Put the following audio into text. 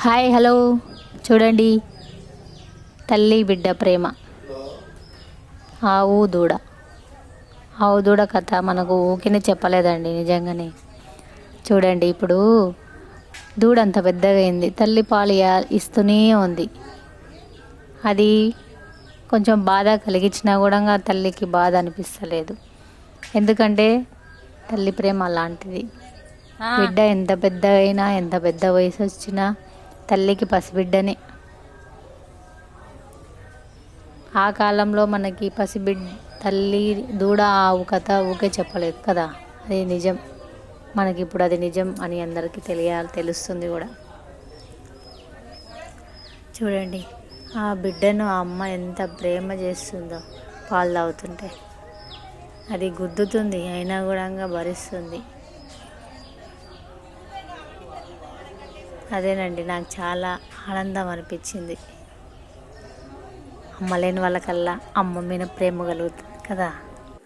Hi hello చూడండి, తల్లి బిడ్డ ప్రేమ. ఆవు దూడ. ఆవు దూడ కథ మనకు ఊరికే చెప్పలేదండి, నిజంగానే. చూడండి, ఇప్పుడు దూడ అంత పెద్దగా అయింది, తల్లి పాలు ఇస్తూనే ఉంది. అది కొంచెం బాధ కలిగించినా కూడా తల్లికి బాధ అనిపిస్తలేదు. ఎందుకంటే తల్లి ప్రేమ అలాంటిది. బిడ్డ ఎంత పెద్ద అయినా, ఎంత పెద్ద వయసు వచ్చినా తల్లికి పసిబిడ్డనే. ఆ కాలంలో మనకి తల్లి దూడ ఆవు కథ ఊకే చెప్పలేదు కదా, అది నిజం. మనకి ఇప్పుడు అది నిజం అని అందరికీ తెలుస్తుంది కూడా. చూడండి, ఆ బిడ్డను ఆ అమ్మ ఎంత ప్రేమ చేస్తుందో. పాలు తాగుతుంటే అది గుద్దుతుంది, అయినా కూడా భరిస్తుంది. అదేనండి, నాకు చాలా ఆనందం అనిపించింది. అమ్మ లేని వాళ్ళకల్లా అమ్మ మీద ప్రేమ కలుగుతుంది కదా.